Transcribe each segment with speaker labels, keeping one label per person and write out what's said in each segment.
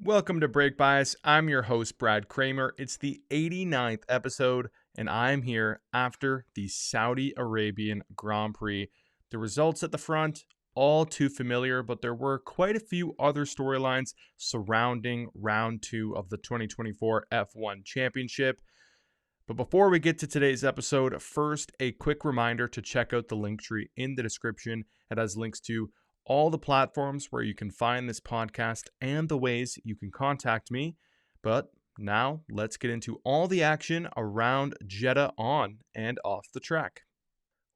Speaker 1: Welcome to Break Bias. I'm your host, Brad Kramer. It's the 89th episode, and I'm here after the Saudi Arabian Grand Prix. The results at the front, all too familiar, but there were quite a few other storylines surrounding round two of the 2024 F1 Championship. But before we get to today's episode, first, a quick reminder to check out the link tree in the description. It has links to all the platforms where you can find this podcast and the ways you can contact me. But now let's get into all the action around Jeddah on and off the track.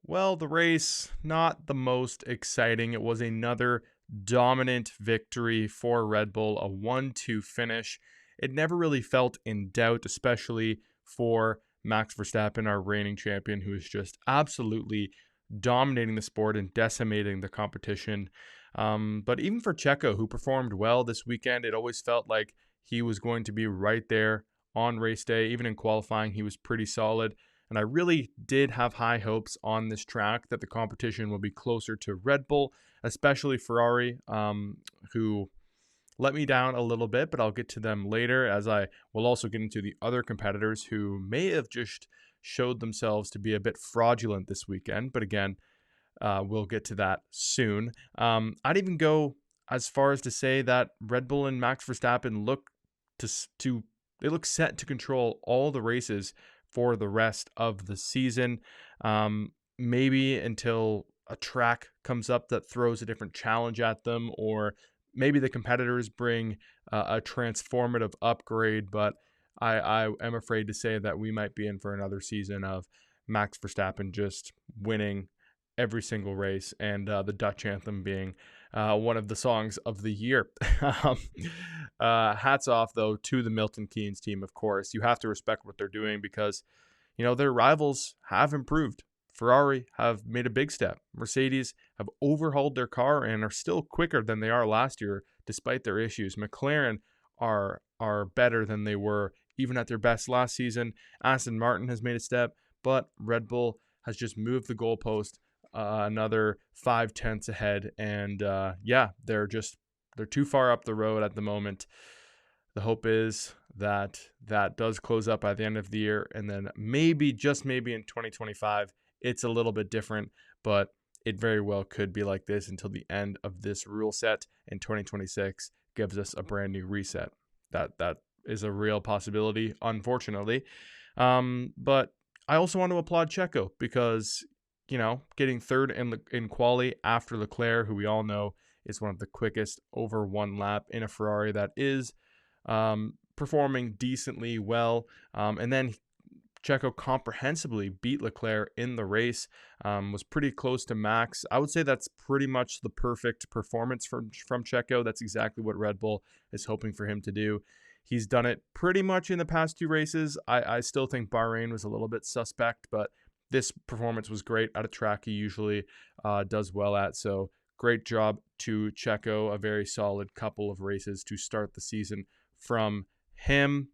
Speaker 1: Well, the race, not the most exciting. It was another dominant victory for Red Bull, a 1-2 finish. It never really felt in doubt, especially for Max Verstappen, our reigning champion, who is just absolutely dominating the sport and decimating the competition. But even for Checo, who performed well this weekend, it always felt like he was going to be right there on race day. Even in qualifying, he was pretty solid. And I really did have high hopes on this track that the competition will be closer to Red Bull, especially Ferrari, who let me down a little bit, but I'll get to them later, as I will also get into the other competitors who may have just showed themselves to be a bit fraudulent this weekend. But again, we'll get to that soon. I'd even go as far as to say that Red Bull and Max Verstappen look they look set to control all the races for the rest of the season. Maybe until a track comes up that throws a different challenge at them, or maybe the competitors bring a transformative upgrade, but I am afraid to say that we might be in for another season of Max Verstappen just winning every single race, and the Dutch anthem being one of the songs of the year. Hats off, though, to the Milton Keynes team, of course. You have to respect what they're doing because, their rivals have improved. Ferrari have made a big step. Mercedes have overhauled their car and are still quicker than they are last year, despite their issues. McLaren are better than they were even at their best last season. Aston Martin has made a step, but Red Bull has just moved the goalpost another 5/10 ahead. And they're too far up the road at the moment. The hope is that does close up by the end of the year, and then maybe, just maybe in 2025, it's a little bit different, but it very well could be like this until the end of this rule set, and 2026 gives us a brand new reset. That is a real possibility, unfortunately. But I also want to applaud Checo because, getting third in quali after Leclerc, who we all know is one of the quickest over one lap in a Ferrari that is performing decently well. And then Checo comprehensively beat Leclerc in the race, was pretty close to Max. I would say that's pretty much the perfect performance from Checo. That's exactly what Red Bull is hoping for him to do. He's done it pretty much in the past two races. I still think Bahrain was a little bit suspect, but this performance was great at a track he usually does well at. So great job to Checo, a very solid couple of races to start the season from him.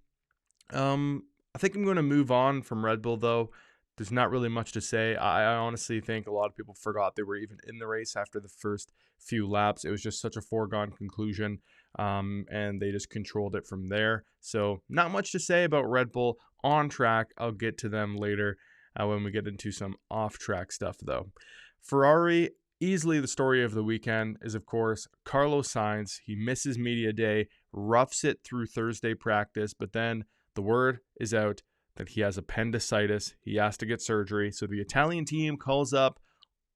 Speaker 1: I think I'm going to move on from Red Bull, though. There's not really much to say. I honestly think a lot of people forgot they were even in the race after the first few laps. It was just such a foregone conclusion, and they just controlled it from there. So not much to say about Red Bull on track. I'll get to them later when we get into some off-track stuff, though. Ferrari, easily the story of the weekend is, of course, Carlos Sainz. He misses media day, roughs it through Thursday practice, but then the word is out that he has appendicitis. He has to get surgery. So the Italian team calls up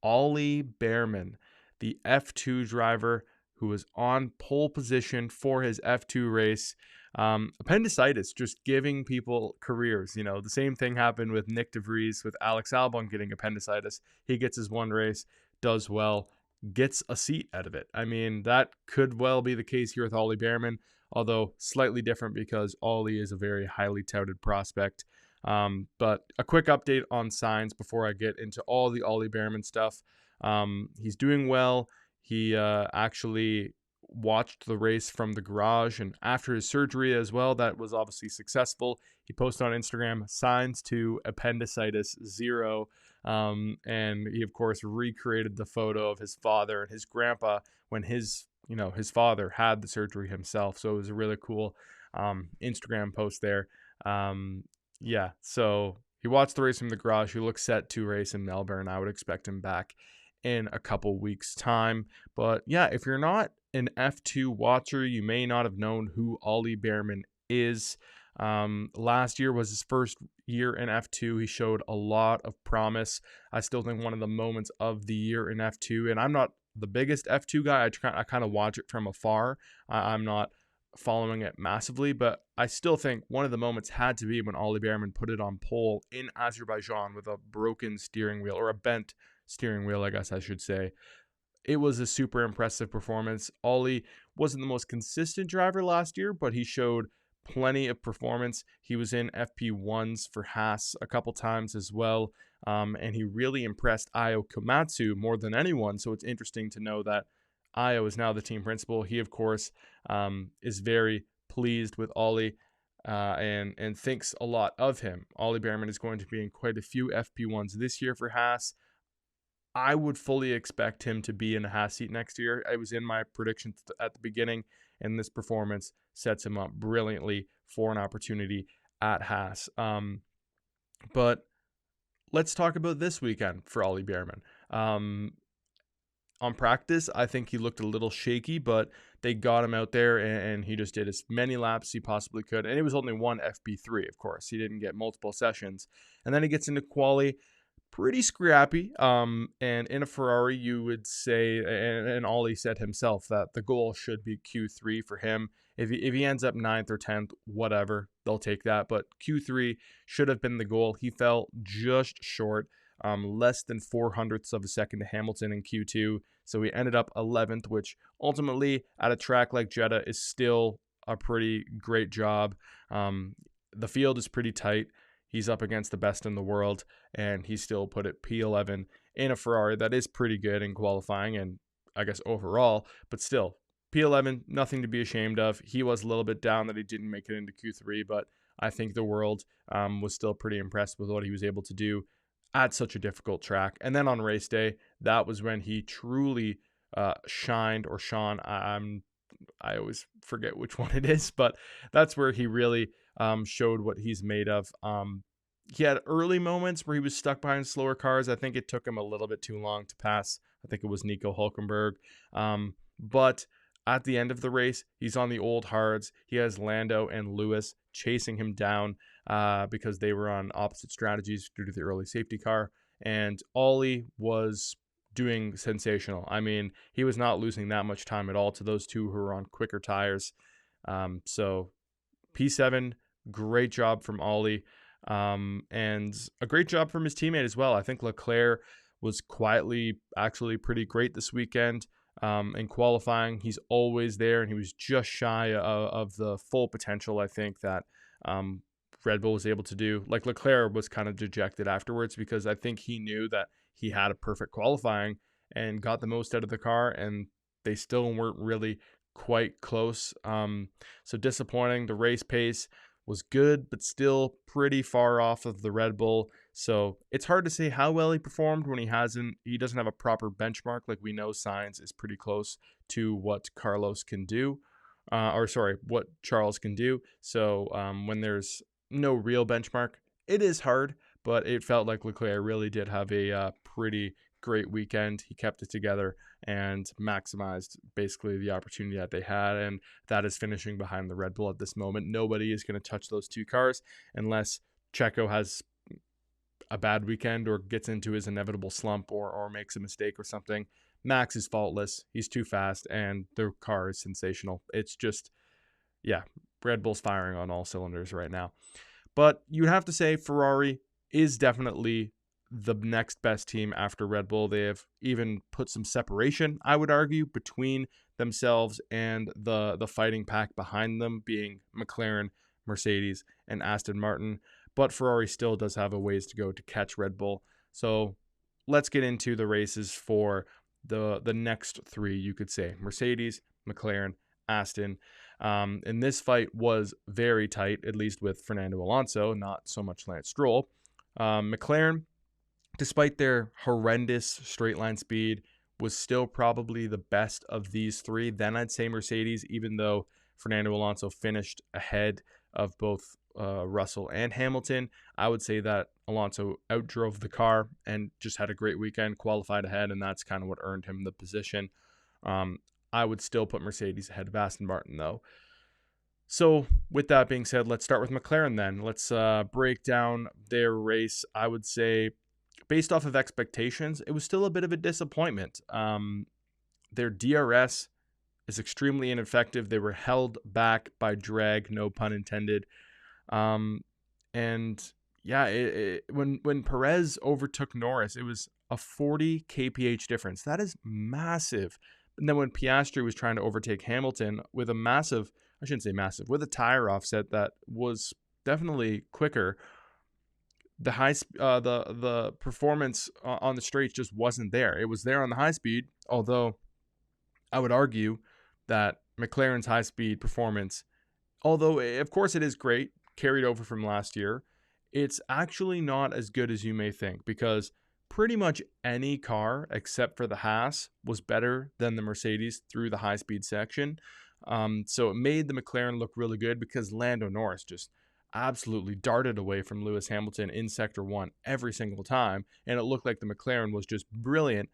Speaker 1: Ollie Bearman, the F2 driver who was on pole position for his F2 race. Appendicitis, just giving people careers. The same thing happened with Nick DeVries, with Alex Albon getting appendicitis. He gets his one race, does well, gets a seat out of it. I mean, that could well be the case here with Ollie Bearman, although slightly different because Ollie is a very highly touted prospect. But a quick update on Sainz before I get into all the Ollie Bearman stuff. He's doing well. He actually watched the race from the garage, and after his surgery as well, that was obviously successful. He posted on Instagram, Sainz to appendicitis 0. And he, of course, recreated the photo of his father and his grandpa when his his father had the surgery himself. So it was a really cool Instagram post there. Yeah, so he watched the race from the garage. He looks set to race in Melbourne. I would expect him back in a couple weeks' time. But yeah, if you're not an F2 watcher, you may not have known who Ollie Bearman is. Last year was his first year in F2. He showed a lot of promise. I still think one of the moments of the year in F2, and I'm not the biggest F2 guy. I kind of watch it from afar. I'm not following it massively, but I still think one of the moments had to be when Ollie Bearman put it on pole in Azerbaijan with a broken steering wheel, or a bent steering wheel, I guess I should say. It was a super impressive performance. Ollie wasn't the most consistent driver last year, but he showed plenty of performance. He was in FP1s for Haas a couple times as well, and he really impressed Io Komatsu more than anyone. So it's interesting to know that Io is now the team principal. He, of course, is very pleased with Ollie and thinks a lot of him. Ollie Bearman is going to be in quite a few FP1s this year for Haas. I would fully expect him to be in a Haas seat next year. I was in my predictions at the beginning, and this performance sets him up brilliantly for an opportunity at Haas. But let's talk about this weekend for Ollie Bearman. On practice, I think he looked a little shaky, but they got him out there and he just did as many laps as he possibly could. And it was only one FP3, of course. He didn't get multiple sessions. And then he gets into quali, pretty scrappy. And in a Ferrari, you would say, and Ollie said himself, that the goal should be Q3 for him. If he ends up 9th or 10th, whatever, they'll take that. But Q3 should have been the goal. He fell just short, less than 0.04 of a second to Hamilton in Q2. So he ended up 11th, which ultimately at a track like Jeddah is still a pretty great job. The field is pretty tight. He's up against the best in the world, and he still put it P11 in a Ferrari that is pretty good in qualifying and I guess overall, but still, P11, nothing to be ashamed of. He was a little bit down that he didn't make it into Q3, but I think the world was still pretty impressed with what he was able to do at such a difficult track. And then on race day, that was when he truly shined or shone. I always forget which one it is, but that's where he really showed what he's made of. He had early moments where he was stuck behind slower cars. I think it took him a little bit too long to pass. I think it was Nico Hülkenberg. But at the end of the race, he's on the old hards. He has Lando and Lewis chasing him down because they were on opposite strategies due to the early safety car. And Ollie was doing sensational. I mean, he was not losing that much time at all to those two who were on quicker tires. So P7, great job from Ollie. And a great job from his teammate as well. I think Leclerc was quietly actually pretty great this weekend. In qualifying, he's always there, and he was just shy of the full potential, I think, that Red Bull was able to do. Like, Leclerc was kind of dejected afterwards because I think he knew that he had a perfect qualifying and got the most out of the car, and they still weren't really quite close. So disappointing. The race pace was good, but still pretty far off of the Red Bull. So it's hard to say how well he performed when he doesn't have a proper benchmark. Like, we know Sainz is pretty close to what Carlos can do, what Charles can do. So when there's no real benchmark, it is hard, but it felt like Leclerc really did have a pretty great weekend. He kept it together and maximized basically the opportunity that they had, and that is finishing behind the Red Bull at this moment. Nobody is going to touch those two cars unless Checo has a bad weekend or gets into his inevitable slump or makes a mistake or something. Max is faultless. He's too fast, and their car is sensational. It's just, Red Bull's firing on all cylinders right now. But you'd have to say Ferrari is definitely the next best team after Red Bull. They have even put some separation, I would argue, between themselves and the fighting pack behind them, being McLaren, Mercedes, and Aston Martin. But Ferrari still does have a ways to go to catch Red Bull. So let's get into the races for the next three, you could say. Mercedes, McLaren, Aston. And this fight was very tight, at least with Fernando Alonso, not so much Lance Stroll. McLaren, despite their horrendous straight line speed, was still probably the best of these three. Then I'd say Mercedes, even though Fernando Alonso finished ahead of both Russell and Hamilton. I would say that Alonso outdrove the car and just had a great weekend, qualified ahead, and that's kind of what earned him the position. I would still put Mercedes ahead of Aston Martin, though. So with that being said, let's start with McLaren then. Let's break down their race. I would say, based off of expectations, it was still a bit of a disappointment. Their DRS is extremely ineffective. They were held back by drag, no pun intended. And yeah, when Perez overtook Norris, it was a 40 kph difference. That is massive. And then when Piastri was trying to overtake Hamilton with a massive, I shouldn't say massive, with a tire offset that was definitely quicker, the performance on the straights just wasn't there. It was there on the high speed, although I would argue that McLaren's high speed performance, although of course it is great, carried over from last year, it's actually not as good as you may think, because pretty much any car except for the Haas was better than the Mercedes through the high speed section. So it made the McLaren look really good because Lando Norris just absolutely darted away from Lewis Hamilton in Sector 1 every single time, and it looked like the McLaren was just brilliant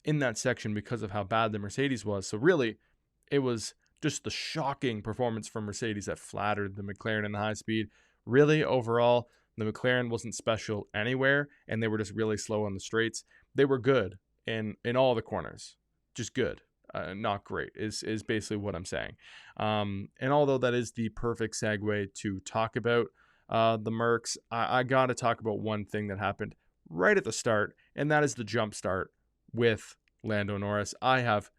Speaker 1: in that section because of how bad the Mercedes was. So really, it was just the shocking performance from Mercedes that flattered the McLaren in the high speed. Really, overall, the McLaren wasn't special anywhere, and they were just really slow on the straights. They were good in all the corners, just good. Not great is basically what I'm saying. And although that is the perfect segue to talk about the Mercs, I got to talk about one thing that happened right at the start, and that is the jump start with Lando Norris. I have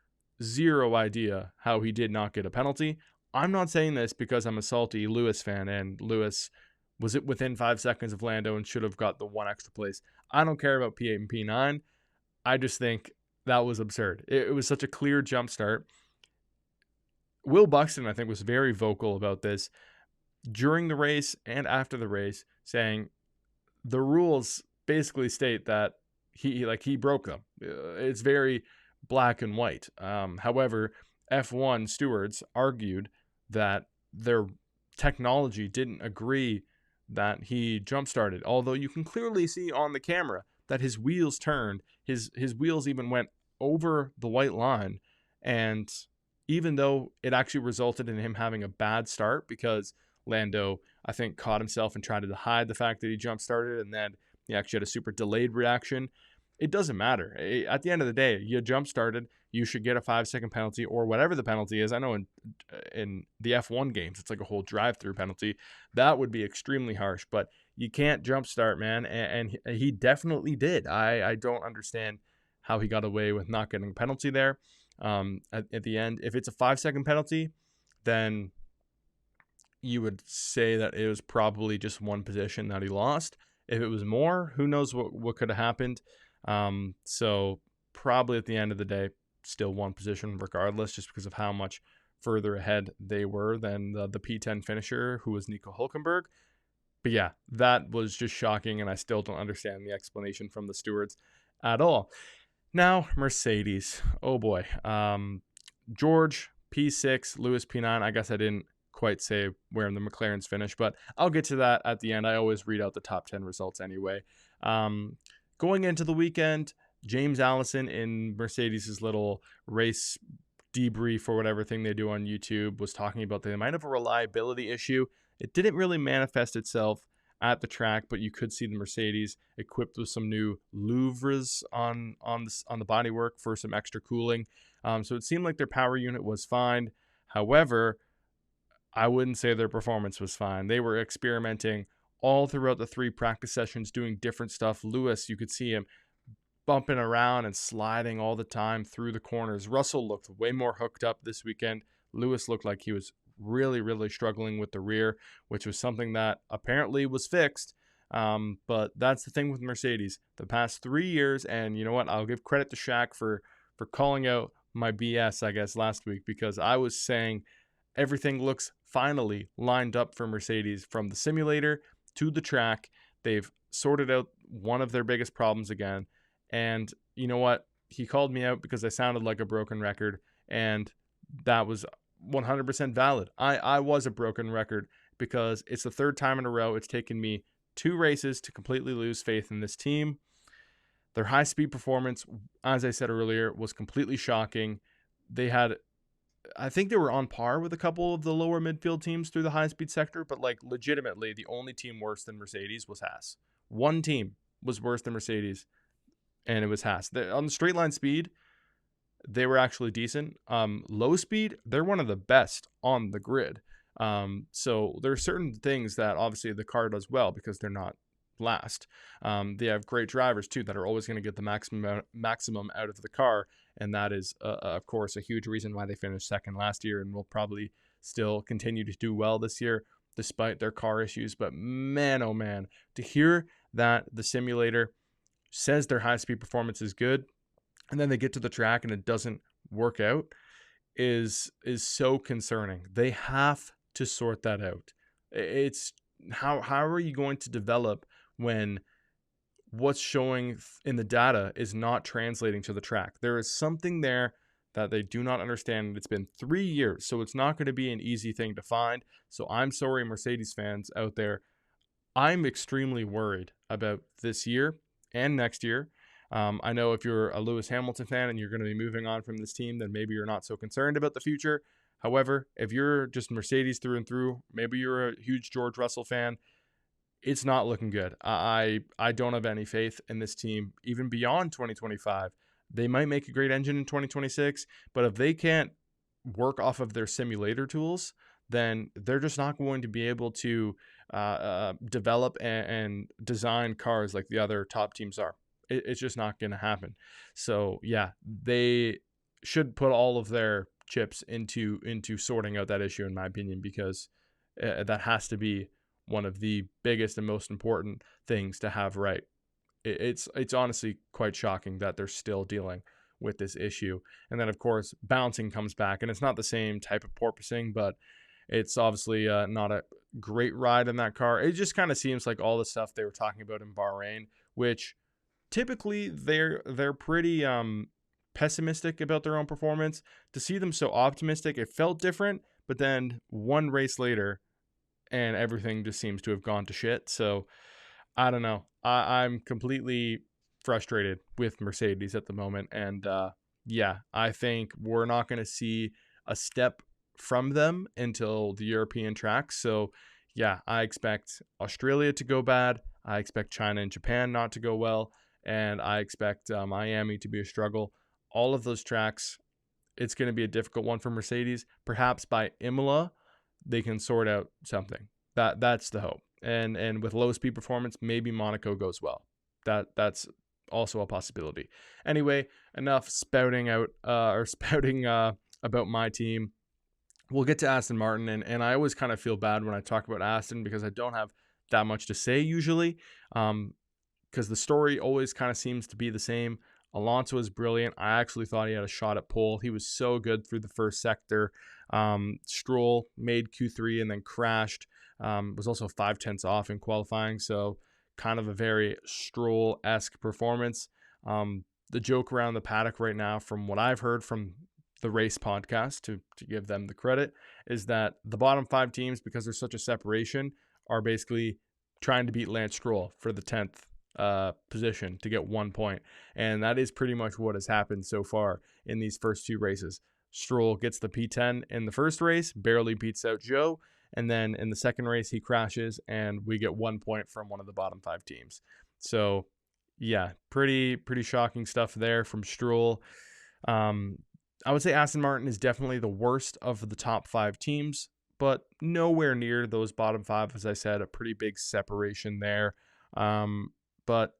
Speaker 1: zero idea how he did not get a penalty. I'm not saying this because I'm a salty Lewis fan, and Lewis was it within 5 seconds of Lando and should have got the one extra place. I don't care about P8 and P9. I just think that was absurd. It was such a clear jump start. Will Buxton, I think, was very vocal about this during the race and after the race, saying the rules basically state that he broke them. It's very black and white. However, F1 stewards argued that their technology didn't agree that he jump started, although you can clearly see on the camera that his wheels turned. His wheels even went over the white line, and even though it actually resulted in him having a bad start because Lando, I think, caught himself and tried to hide the fact that he jump started, and then he actually had a super delayed reaction. It doesn't matter. At the end of the day, you jump started, you should get a 5-second penalty or whatever the penalty is. I know in the F1 games, it's like a whole drive-through penalty. That would be extremely harsh, but you can't jump start, man. And he definitely did. I don't understand how he got away with not getting a penalty there. At the end, if it's a 5-second penalty, then you would say that it was probably just one position that he lost. If it was more, who knows what could have happened. So probably at the end of the day, still one position regardless, just because of how much further ahead they were than the P10 finisher, who was Nico Hülkenberg. But yeah, that was just shocking, and I still don't understand the explanation from the stewards at all. Now, Mercedes. Oh boy. George, P6, Lewis, P9. I guess I didn't quite say where the McLaren's finished, but I'll get to that at the end. I always read out the top 10 results anyway. Going into the weekend, James Allison in Mercedes' little race debrief or whatever thing they do on YouTube was talking about they might have a reliability issue. It didn't really manifest itself at the track, but you could see the Mercedes equipped with some new louvres on the bodywork for some extra cooling. So it seemed like their power unit was fine. However, I wouldn't say their performance was fine. They were experimenting all throughout the 3 practice sessions, doing different stuff. Lewis, you could see him bumping around and sliding all the time through the corners. Russell looked way more hooked up this weekend. Lewis looked like he was really, really struggling with the rear, which was something that apparently was fixed. But that's the thing with Mercedes. The past 3 years, and you know what? I'll give credit to Shaq for calling out my BS, I guess, last week, because I was saying everything looks finally lined up for Mercedes from the simulator to the track. They've sorted out one of their biggest problems again. And you know what? he called me out because I sounded like a broken record, and that was 100% valid. I was a broken record because it's the third time in a row it's taken me 2 races to completely lose faith in this team. Their high-speed performance, as I said earlier, was completely shocking. I think they were on par with a couple of the lower midfield teams through the high-speed sector, but like legitimately, the only team worse than Mercedes was Haas. One team was worse than Mercedes, and it was Haas. On the straight line speed, they were actually decent. Low speed, they're one of the best on the grid. So there are certain things that obviously the car does well because they're not last. They have great drivers too that are always going to get the maximum out of the car, and that is of course a huge reason why they finished second last year and will probably still continue to do well this year despite their car issues. But man, oh man, to hear that the simulator says their high speed performance is good and then they get to the track and it doesn't work out is so concerning. They have to sort that out. It's how are you going to develop when what's showing in the data is not translating to the track? There is something there that they do not understand. It's been 3 years, so it's not going to be an easy thing to find. So I'm sorry, Mercedes fans out there. I'm extremely worried about this year and next year. I know if you're a Lewis Hamilton fan and you're going to be moving on from this team, then maybe you're not so concerned about the future. However, if you're just Mercedes through and through, maybe you're a huge George Russell fan, it's not looking good. I don't have any faith in this team, even beyond 2025. They might make a great engine in 2026, but if they can't work off of their simulator tools, then they're just not going to be able to develop and design cars like the other top teams are. It's just not going to happen. So yeah, they should put all of their chips into sorting out that issue, in my opinion, because that has to be one of the biggest and most important things to have right. It's honestly quite shocking that they're still dealing with this issue. And then of course bouncing comes back, and it's not the same type of porpoising, but it's obviously not a great ride in that car. It just kind of seems like all the stuff they were talking about in Bahrain, which typically they're pretty pessimistic about their own performance. To see them so optimistic, it felt different, but then one race later and everything just seems to have gone to shit. So I don't know. I'm completely frustrated with Mercedes at the moment. And yeah, I think we're not going to see a step from them until the European tracks. So yeah, I expect Australia to go bad. I expect China and Japan not to go well. And I expect Miami to be a struggle. All of those tracks, it's going to be a difficult one for Mercedes. Perhaps by Imola, they can sort out something. That's the hope. And with low speed performance, maybe Monaco goes well. That's also a possibility. Anyway, enough spouting about my team. We'll get to Aston Martin, and I always kind of feel bad when I talk about Aston because I don't have that much to say usually. Because the story always kind of seems to be the same. Alonso is brilliant. I actually thought he had a shot at pole. He was so good through the first sector. Stroll made Q3 and then crashed. Was also 5/10 off in qualifying, so kind of a very Stroll-esque performance. The joke around the paddock right now, from what I've heard from the race podcast, to give them the credit, is that the bottom 5 teams, because there's such a separation, are basically trying to beat Lance Stroll for the 10th position to get 1 point. And that is pretty much what has happened so far in these first 2 races. Stroll gets the P10 in the first race, barely beats out Joe, and then in the second race he crashes and we get 1 point from one of the bottom 5 teams. So yeah, pretty shocking stuff there from Stroll. I would say Aston Martin is definitely the worst of the top 5 teams, but nowhere near those bottom 5. As I said, a pretty big separation there. But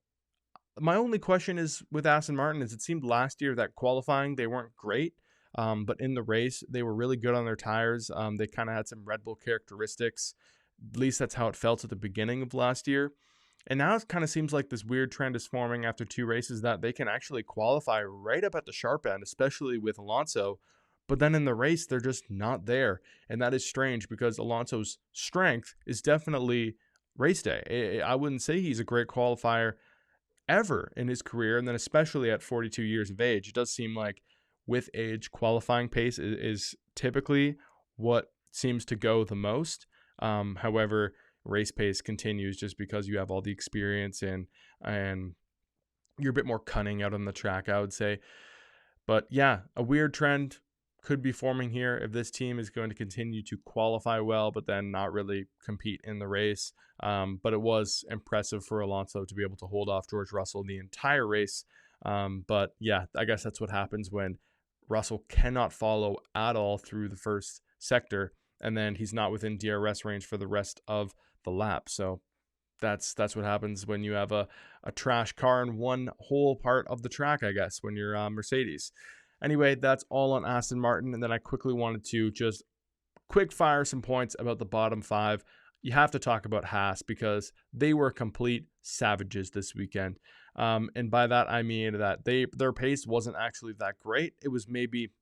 Speaker 1: my only question is with Aston Martin is it seemed last year that qualifying, they weren't great. But in the race, they were really good on their tires. They kind of had some Red Bull characteristics. At least that's how it felt at the beginning of last year. And now it kind of seems like this weird trend is forming after 2 races that they can actually qualify right up at the sharp end, especially with Alonso. But then in the race, they're just not there. And that is strange because Alonso's strength is definitely race day. I wouldn't say he's a great qualifier ever in his career. And then especially at 42 years of age, it does seem like with age, qualifying pace is typically what seems to go the most. However, race pace continues just because you have all the experience and you're a bit more cunning out on the track, I would say. But yeah, a weird trend could be forming here if this team is going to continue to qualify well, but then not really compete in the race. But it was impressive for Alonso to be able to hold off George Russell the entire race. But yeah, I guess that's what happens when Russell cannot follow at all through the first sector, and then he's not within DRS range for the rest of the lap. So that's what happens when you have a trash car in one whole part of the track, I guess, when you're Mercedes. Anyway, that's all on Aston Martin. And then I quickly wanted to just quick fire some points about the bottom 5. You have to talk about Haas because they were complete savages this weekend. And by that, I mean that their pace wasn't actually that great. It was maybe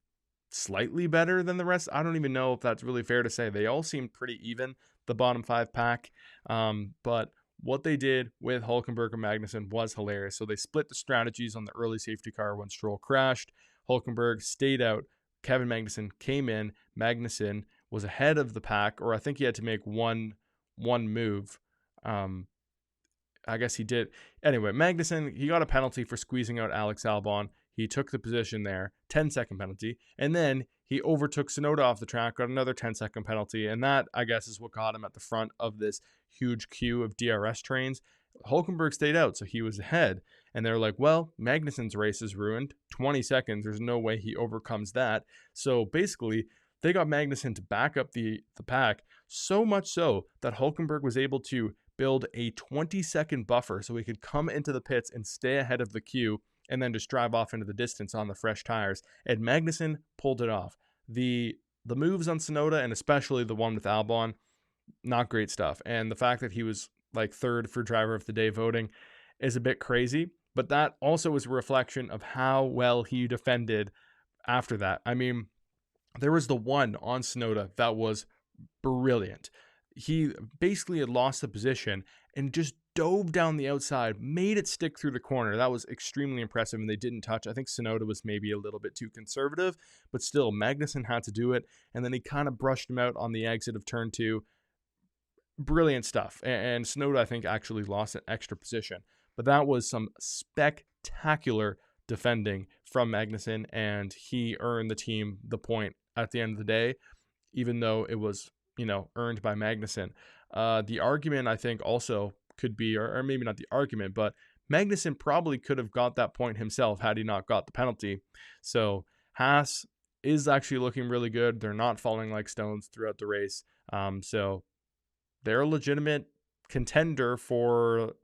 Speaker 1: slightly better than the rest. I don't even know if that's really fair to say. They all seemed pretty even, the bottom 5 pack. But what they did with Hülkenberg and Magnussen was hilarious. So they split the strategies on the early safety car when Stroll crashed. Hülkenberg stayed out. Kevin Magnussen came in. Magnussen was ahead of the pack, or I think he had to make one move. I guess he did. Anyway, Magnussen, he got a penalty for squeezing out Alex Albon. He took the position there, 10-second penalty. And then he overtook Tsunoda off the track, got another 10-second penalty. And that, I guess, is what got him at the front of this huge queue of DRS trains. Hülkenberg stayed out, so he was ahead. And they're like, well, Magnussen's race is ruined. 20 seconds, there's no way he overcomes that. So basically, they got Magnussen to back up the pack, so much so that Hülkenberg was able to build a 20-second buffer so he could come into the pits and stay ahead of the queue and then just drive off into the distance on the fresh tires. And Magnussen pulled it off. The moves on Tsunoda, and especially the one with Albon, not great stuff. And the fact that he was like 3rd for driver of the day voting is a bit crazy. But that also was a reflection of how well he defended after that. I mean, there was the one on Tsunoda that was brilliant. He basically had lost the position and just dove down the outside, made it stick through the corner. That was extremely impressive, and they didn't touch. I think Tsunoda was maybe a little bit too conservative, but still, Magnussen had to do it, and then he kind of brushed him out on the exit of turn 2. Brilliant stuff. And Tsunoda, I think, actually lost an extra position. But that was some spectacular defending from Magnussen, and he earned the team the point at the end of the day, even though it was, earned by Magnussen. The argument, I think, also could be, or maybe not the argument, but Magnussen probably could have got that point himself had he not got the penalty. So Haas is actually looking really good. They're not falling like stones throughout the race. So they're a legitimate contender for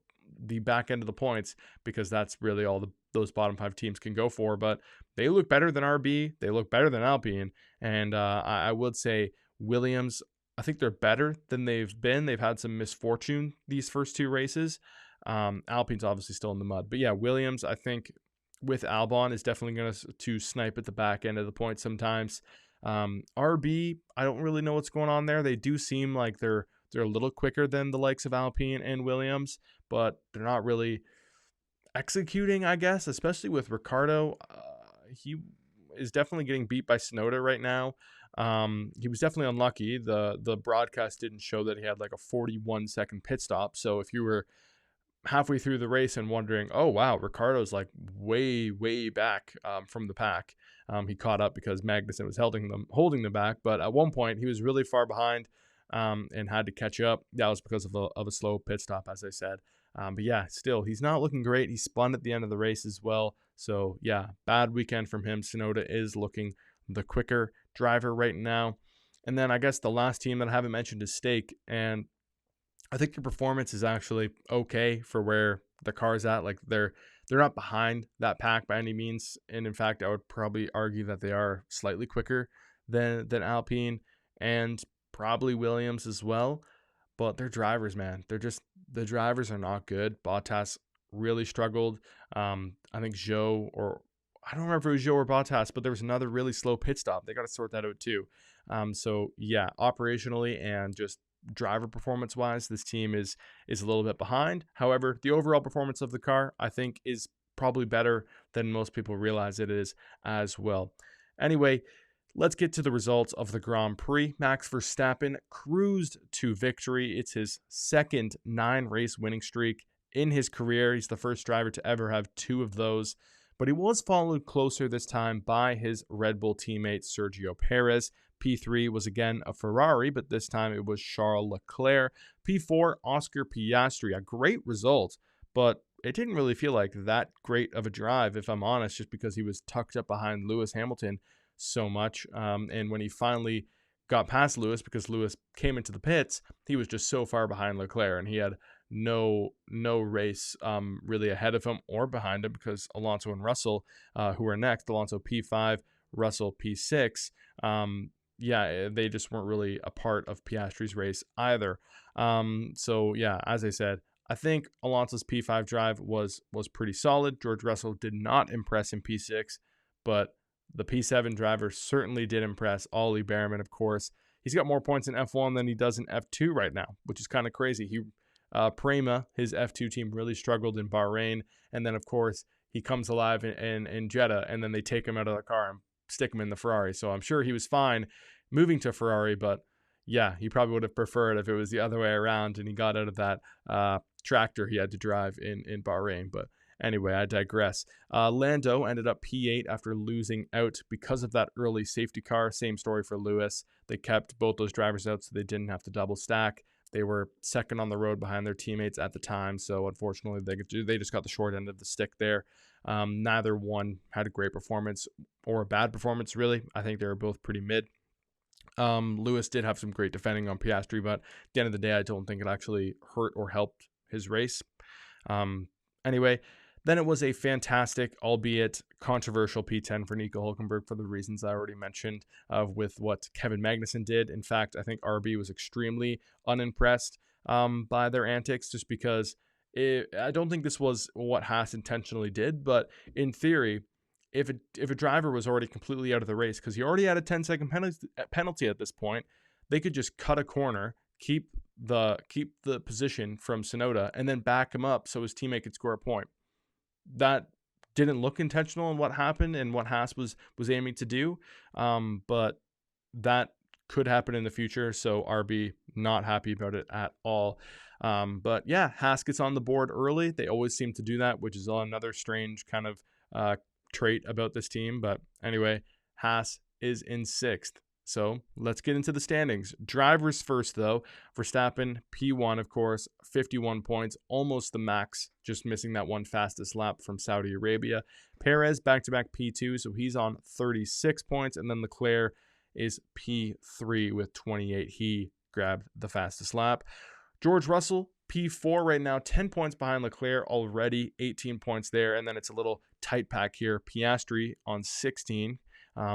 Speaker 1: the back end of the points, because that's really all those bottom 5 teams can go for. But they look better than RB. They look better than Alpine. And I would say Williams, I think they're better than they've been. They've had some misfortune these first 2 races. Alpine's obviously still in the mud. But yeah, Williams, I think with Albon is definitely going to snipe at the back end of the points sometimes. RB, I don't really know what's going on there. They do seem like they're a little quicker than the likes of Alpine and Williams, but they're not really executing, I guess, especially with Ricciardo. He is definitely getting beat by Tsunoda right now. He was definitely unlucky. The broadcast didn't show that he had like a 41-second pit stop. So if you were halfway through the race and wondering, oh wow, Ricciardo's like way back from the pack, he caught up because Magnussen was holding them back. But at one point he was really far behind and had to catch up. That was because of a slow pit stop, as I said. But yeah, still, he's not looking great. He spun at the end of the race as well. So yeah, bad weekend from him. Tsunoda is looking the quicker driver right now. And then I guess the last team that I haven't mentioned is Stake. And I think their performance is actually okay for where the car's at. Like they're not behind that pack by any means. And in fact, I would probably argue that they are slightly quicker than Alpine and probably Williams as well. But their drivers, man, the drivers are not good. Bottas really struggled. I think Zhou, or I don't remember if it was Joe or Bottas, but there was another really slow pit stop. They got to sort that out too. So yeah, operationally and just driver performance wise, this team is a little bit behind. However, the overall performance of the car, I think, is probably better than most people realize it is as well. Anyway, let's get to the results of the Grand Prix. Max Verstappen cruised to victory. It's his second 9-race winning streak in his career. He's the first driver to ever have 2 of those. But he was followed closer this time by his Red Bull teammate Sergio Perez. P3 was again a Ferrari, but this time it was Charles Leclerc. P4, Oscar Piastri. A great result, but it didn't really feel like that great of a drive, if I'm honest, just because he was tucked up behind Lewis Hamilton so much. And when he finally got past Lewis, because Lewis came into the pits, he was just so far behind Leclerc, and he had no race really ahead of him or behind him, because Alonso and Russell, who were next, Alonso P5, Russell P6, they just weren't really a part of Piastri's race either. So yeah, as I said, I think Alonso's P5 drive was pretty solid. George Russell did not impress in P6, but the P7 driver certainly did impress. Ollie Bearman, of course. He's got more points in F1 than he does in F2 right now, which is kind of crazy. Prema, his F2 team, really struggled in Bahrain, and then of course he comes alive in Jeddah, and then they take him out of the car and stick him in the Ferrari. So I'm sure he was fine moving to Ferrari, but yeah, he probably would have preferred if it was the other way around and he got out of that tractor he had to drive in Bahrain. But anyway, I digress. Lando ended up P8 after losing out because of that early safety car. Same story for Lewis. They kept both those drivers out so they didn't have to double stack. They were second on the road behind their teammates at the time, so unfortunately they just got the short end of the stick there. Neither one had a great performance or a bad performance, really. I think they were both pretty mid. Lewis did have some great defending on Piastri, but at the end of the day, I don't think it actually hurt or helped his race. Anyway, then it was a fantastic, albeit controversial P10 for Nico Hülkenberg for the reasons I already mentioned with what Kevin Magnussen did. In fact, I think RB was extremely unimpressed by their antics, just because I don't think this was what Haas intentionally did, but in theory, if a driver was already completely out of the race, because he already had a 10-second penalty at this point, they could just cut a corner, keep the position from Tsunoda, and then back him up so his teammate could score a point. That didn't look intentional in what happened and what Haas was aiming to do, but that could happen in the future, so RB not happy about it at all. But yeah, Haas gets on the board early. They always seem to do that, which is another strange kind of trait about this team. But anyway, Haas is in 6th. So let's get into the standings. Drivers first, though. Verstappen, P1, of course, 51 points, almost the max, just missing that one fastest lap from Saudi Arabia. Perez, back-to-back P2, so he's on 36 points. And then Leclerc is P3 with 28. He grabbed the fastest lap. George Russell, P4 right now, 10 points behind Leclerc already, 18 points there. And then it's a little tight pack here. Piastri on 16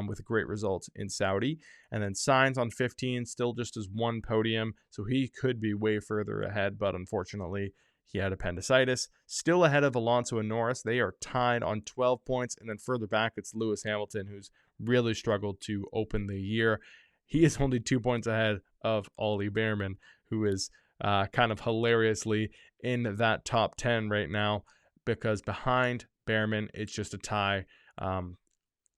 Speaker 1: with great results in Saudi. And then Sainz on 15, still just as one podium. So he could be way further ahead, but unfortunately he had appendicitis. Still ahead of Alonso and Norris. They are tied on 12 points. And then further back, it's Lewis Hamilton, who's really struggled to open the year. He is only 2 points ahead of Ollie Bearman, who is kind of hilariously in that top 10 right now, because behind Bearman, it's just a tie.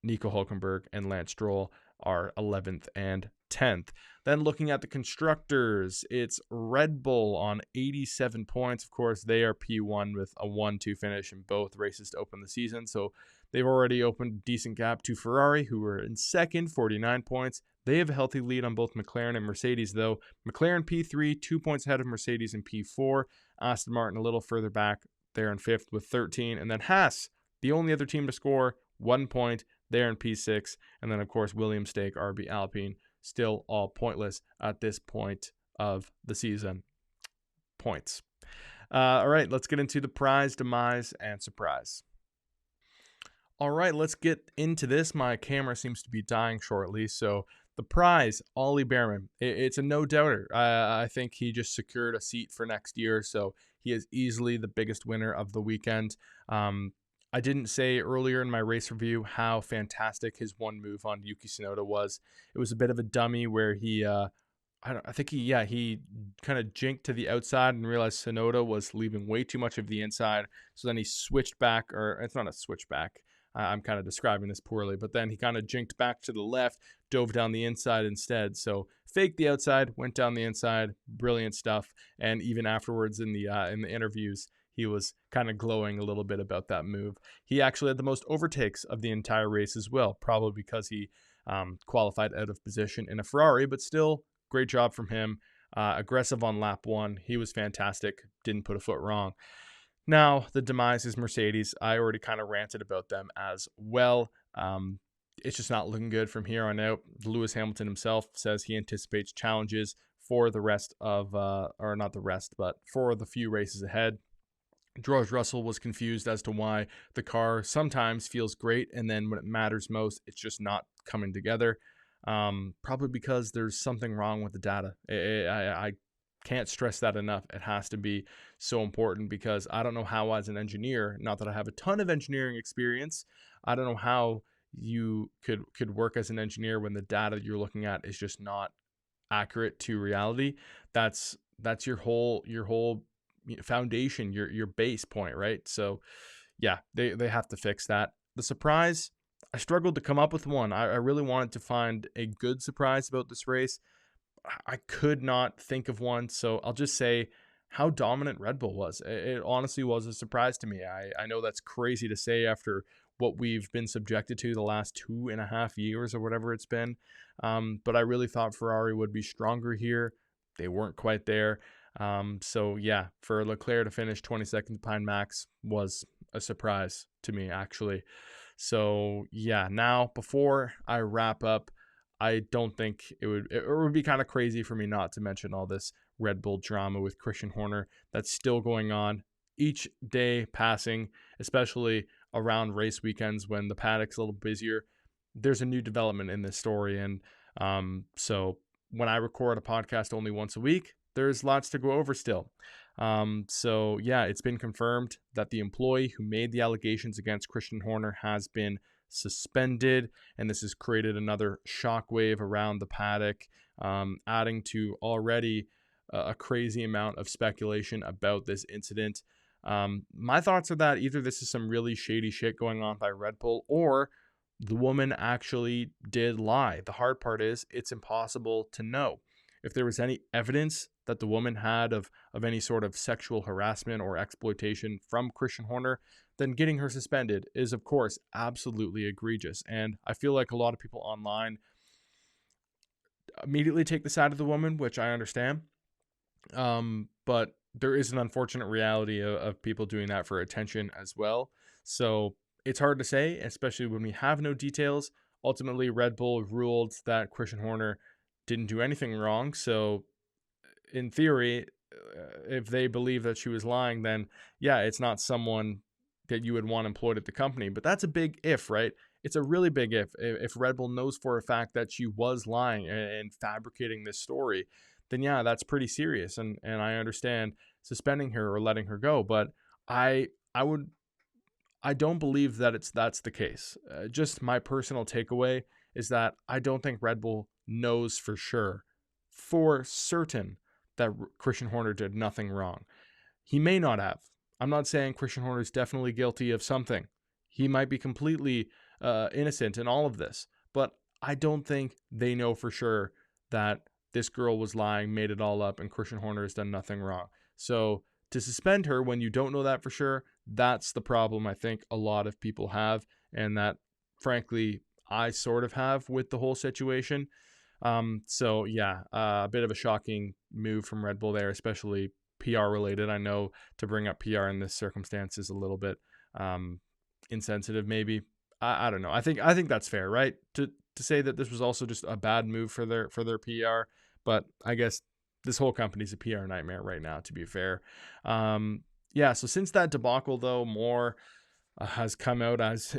Speaker 1: Nico Hülkenberg and Lance Stroll are 11th and 10th. Then looking at the constructors, it's Red Bull on 87 points. Of course, they are P1 with a 1-2 finish in both races to open the season. So they've already opened a decent gap to Ferrari, who are in second, 49 points. They have a healthy lead on both McLaren and Mercedes, though. McLaren P3, 2 points ahead of Mercedes in P4. Aston Martin a little further back. They're in 5th with 13. And then Haas, the only other team to score, 1 point. They're in P6. And then, of course, Williams, Stake, RB, Alpine, still all pointless at this point of the season. Points. All right, let's get into the prize, demise, and surprise. All right, let's get into this. My camera seems to be dying shortly, so the prize, Ollie Bearman. It's a no-doubter. I think he just secured a seat for next year, so he is easily the biggest winner of the weekend. I didn't say earlier in my race review how fantastic his one move on Yuki Tsunoda was. It was a bit of a dummy where he kind of jinked to the outside and realized Tsunoda was leaving way too much of the inside. So then he switched back, or it's not a switchback. I'm kind of describing this poorly, but then he kind of jinked back to the left, dove down the inside instead. So faked the outside, went down the inside. Brilliant stuff. And even afterwards in the interviews, he was kind of glowing a little bit about that move. He actually had the most overtakes of the entire race as well, probably because he qualified out of position in a Ferrari, but still, great job from him. Aggressive on lap 1. He was fantastic. Didn't put a foot wrong. Now, the demise is Mercedes. I already kind of ranted about them as well. It's just not looking good from here on out. Lewis Hamilton himself says he anticipates challenges for the rest of, or not the rest, but for the few races ahead. George Russell was confused as to why the car sometimes feels great, and then when it matters most, it's just not coming together. Probably because there's something wrong with the data. I can't stress that enough. It has to be so important, because I don't know how, as an engineer, not that I have a ton of engineering experience, I don't know how you could work as an engineer when the data you're looking at is just not accurate to reality. That's your whole foundation, your base point, right? So yeah, they have to fix that. The surprise, I struggled to come up with one. I really wanted to find a good surprise about this race. I could not think of one, so I'll just say how dominant Red Bull was. It honestly was a surprise to me. I know that's crazy to say after what we've been subjected to the last 2.5 years or whatever it's been, but I really thought Ferrari would be stronger here. They weren't quite there. So yeah, for Leclerc to finish 20 seconds behind Max was a surprise to me, actually. So yeah, now before I wrap up, I don't think it would be kind of crazy for me not to mention all this Red Bull drama with Christian Horner that's still going on. Each day passing, especially around race weekends when the paddock's a little busier, there's a new development in this story. And so when I record a podcast only once a week, there's lots to go over still. So yeah, it's been confirmed that the employee who made the allegations against Christian Horner has been suspended, and this has created another shockwave around the paddock, adding to already a crazy amount of speculation about this incident. My thoughts are that either this is some really shady shit going on by Red Bull, or the woman actually did lie. The hard part is it's impossible to know. If there was any evidence that the woman had of any sort of sexual harassment or exploitation from Christian Horner, then getting her suspended is, of course, absolutely egregious. And I feel like a lot of people online immediately take the side of the woman, which I understand. But there is an unfortunate reality of people doing that for attention as well. So it's hard to say, especially when we have no details. Ultimately, Red Bull ruled that Christian Horner didn't do anything wrong. So in theory, if they believe that she was lying, then yeah, it's not someone that you would want employed at the company. But that's a big if, right? It's a really big if. If Red Bull knows for a fact that she was lying and fabricating this story, then yeah, that's pretty serious. And I understand suspending her or letting her go. But I don't believe that that's the case. Just my personal takeaway is that I don't think Red Bull knows for certain, that Christian Horner did nothing wrong. He may not have. I'm not saying Christian Horner is definitely guilty of something. He might be completely innocent in all of this. But I don't think they know for sure that this girl was lying, made it all up, and Christian Horner has done nothing wrong. So to suspend her when you don't know that for sure, that's the problem I think a lot of people have, and that, frankly, I sort of have with the whole situation. So yeah, a bit of a shocking move from Red Bull there, especially PR related. I know to bring up PR in this circumstance is a little bit insensitive, maybe. I don't know. I think that's fair, right? To say that this was also just a bad move for their PR, but I guess this whole company's a PR nightmare right now, to be fair. Yeah, so since that debacle, though, more has come out, as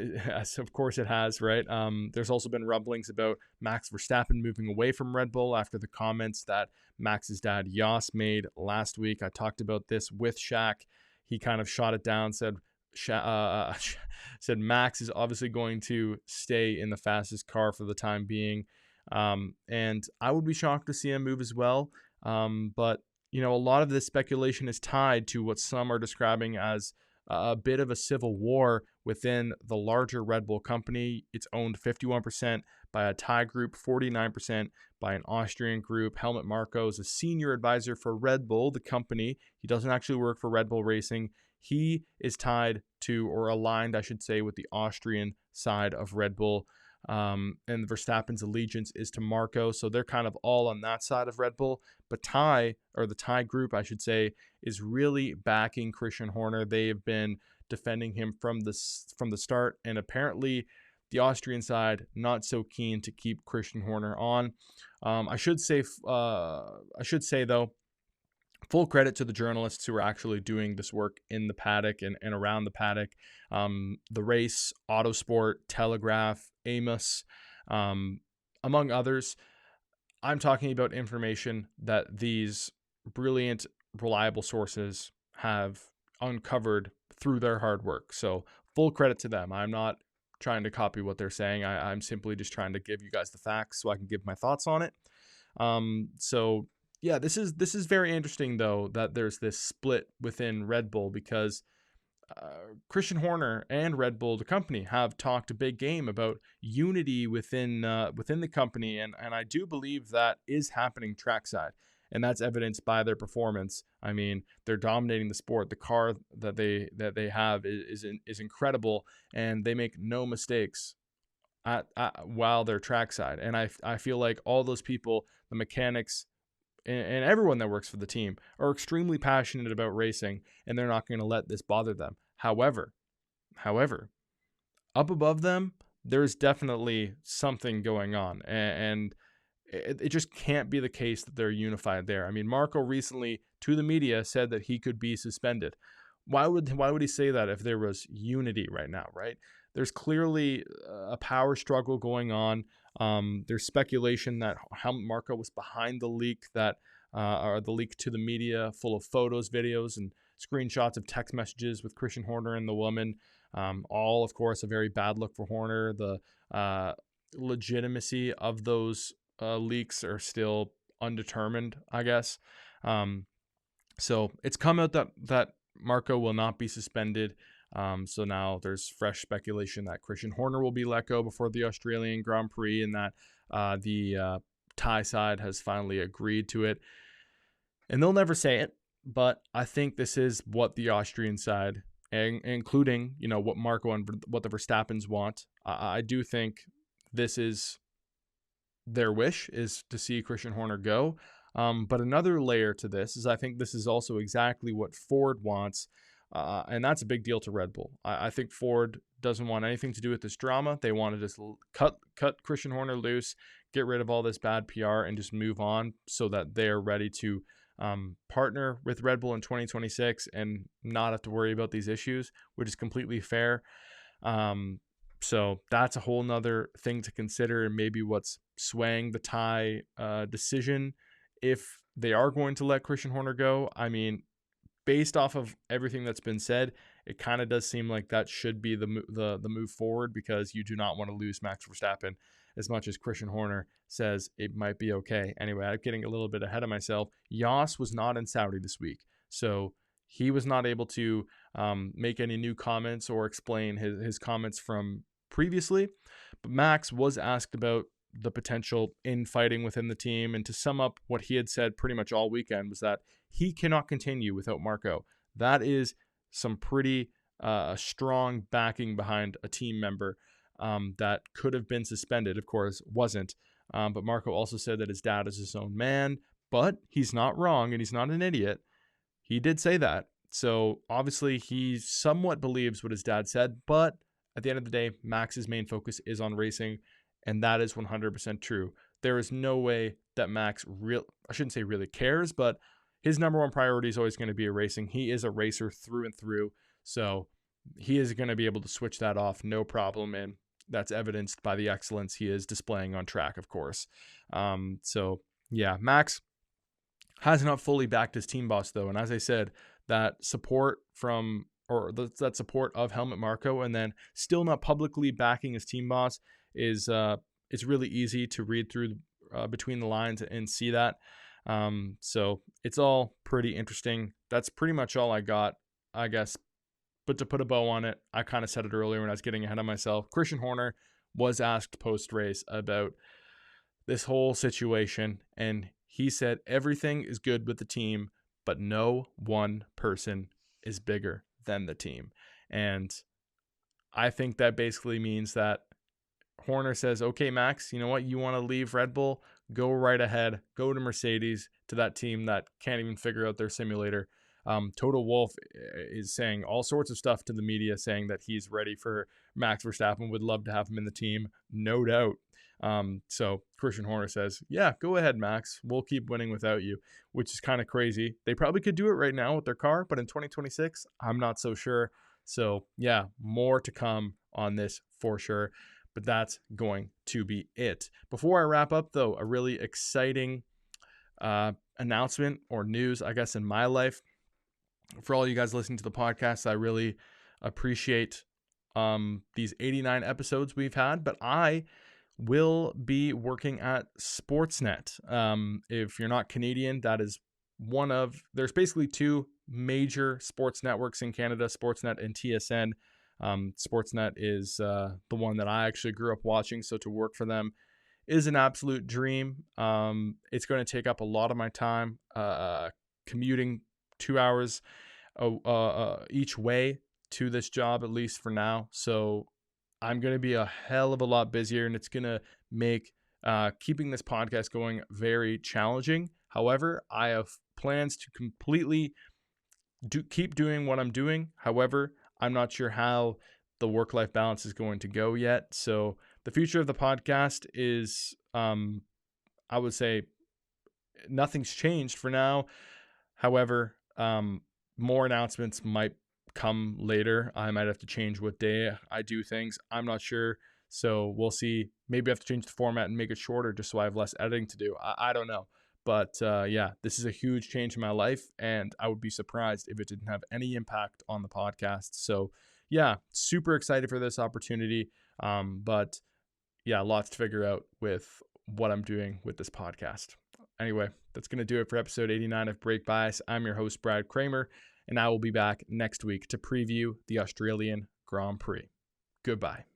Speaker 1: of course it has, right? There's also been rumblings about Max Verstappen moving away from Red Bull after the comments that Max's dad Jos made last week. I talked about this with Shaq. He kind of shot it down, said, said Max is obviously going to stay in the fastest car for the time being. And I would be shocked to see him move as well. But, a lot of this speculation is tied to what some are describing as a bit of a civil war within the larger Red Bull company. It's owned 51% by a Thai group, 49% by an Austrian group. Helmut Marko is a senior advisor for Red Bull, the company. He doesn't actually work for Red Bull Racing. He is tied to, or aligned, I should say, with the Austrian side of Red Bull. And Verstappen's allegiance is to Marko, so they're kind of all on that side of Red Bull. But the Thai group, I should say, is really backing Christian Horner. They have been defending him from the start, and apparently the Austrian side not so keen to keep Christian Horner on. I should say though, full credit to the journalists who are actually doing this work in the paddock and around the paddock. The Race, Autosport, Telegraph, Amos, among others. I'm talking about information that these brilliant, reliable sources have uncovered through their hard work. So full credit to them. I'm not trying to copy what they're saying. I'm simply just trying to give you guys the facts so I can give my thoughts on it. So yeah, this is very interesting though, that there's this split within Red Bull, because Christian Horner and Red Bull, the company, have talked a big game about unity within the company, and I do believe that is happening trackside, and that's evidenced by their performance. I mean, they're dominating the sport. The car that they have is incredible, and they make no mistakes while they're trackside. And I feel like all those people, the mechanics, and everyone that works for the team, are extremely passionate about racing, and they're not going to let this bother them. However, up above them, there's definitely something going on, and it just can't be the case that they're unified there. I mean, Marko recently to the media said that he could be suspended. Why would he say that if there was unity right now, right? There's clearly a power struggle going on. There's speculation that Helmut Marko was behind the leak or the leak to the media, full of photos, videos, and screenshots of text messages with Christian Horner and the woman. All, of course, a very bad look for Horner. The legitimacy of those leaks are still undetermined, I guess. So it's come out that Marko will not be suspended. So now there's fresh speculation that Christian Horner will be let go before the Australian Grand Prix, and that the Thai side has finally agreed to it. And they'll never say it, but I think this is what the Austrian side, including what Marko and what the Verstappens want. I do think this is their wish, is to see Christian Horner go. But another layer to this is I think this is also exactly what Ford wants. And that's a big deal to Red Bull. I think Ford doesn't want anything to do with this drama. They want to just cut Christian Horner loose, get rid of all this bad PR, and just move on, so that they're ready to partner with Red Bull in 2026 and not have to worry about these issues, which is completely fair. So that's a whole nother thing to consider, and maybe what's swaying the Thai decision if they are going to let Christian Horner go. I mean, based off of everything that's been said, it kind of does seem like that should be the move forward, because you do not want to lose Max Verstappen, as much as Christian Horner says it might be okay. Anyway, I'm getting a little bit ahead of myself. Yas was not in Saudi this week, so he was not able to make any new comments or explain his comments from previously. But Max was asked about the potential infighting within the team, and to sum up what he had said pretty much all weekend was that he cannot continue without Marko. That is some pretty strong backing behind a team member that could have been suspended. Of course, wasn't. But Marko also said that his dad is his own man, but he's not wrong and he's not an idiot. He did say that. So obviously he somewhat believes what his dad said, but at the end of the day, Max's main focus is on racing, and that is 100% true. There is no way that Max I shouldn't say really cares, but his number one priority is always going to be racing. He is a racer through and through, so he is going to be able to switch that off no problem, and that's evidenced by the excellence he is displaying on track, of course. So yeah, Max has not fully backed his team boss though, and as I said, that support from or that support of Helmut Marko, and then still not publicly backing his team boss is it's really easy to read through between the lines and see that. So it's all pretty interesting. That's pretty much all I got, I guess. But to put a bow on it, I kind of said it earlier when I was getting ahead of myself. Christian Horner was asked post-race about this whole situation, and he said everything is good with the team, but no one person is bigger than the team. And I think that basically means that Horner says, okay, Max, you know what? You want to leave Red Bull? Go right ahead. Go to Mercedes, to that team that can't even figure out their simulator. Total Wolff is saying all sorts of stuff to the media, saying that he's ready for Max Verstappen, would love to have him in the team, no doubt. So Christian Horner says, yeah, go ahead, Max. We'll keep winning without you, which is kind of crazy. They probably could do it right now with their car, but in 2026, I'm not so sure. So yeah, more to come on this for sure. But that's going to be it. Before I wrap up, though, a really exciting announcement or news, I guess, in my life. For all you guys listening to the podcast, I really appreciate these 89 episodes we've had. But I will be working at Sportsnet. If you're not Canadian, that is there's basically two major sports networks in Canada, Sportsnet and TSN. Sportsnet is the one that I actually grew up watching, so to work for them is an absolute dream. It's going to take up a lot of my time, commuting 2 hours each way to this job, at least for now. So I'm going to be a hell of a lot busier, and it's going to make keeping this podcast going very challenging. However, I have plans to completely keep doing what I'm doing. However, I'm not sure how the work-life balance is going to go yet. So the future of the podcast is, I would say, nothing's changed for now. However, more announcements might come later. I might have to change what day I do things. I'm not sure. So we'll see. Maybe I have to change the format and make it shorter just so I have less editing to do. I don't know. But yeah, this is a huge change in my life, and I would be surprised if it didn't have any impact on the podcast. So yeah, super excited for this opportunity. But yeah, lots to figure out with what I'm doing with this podcast. Anyway, that's going to do it for episode 89 of Break Bias. I'm your host, Brad Kramer, and I will be back next week to preview the Australian Grand Prix. Goodbye.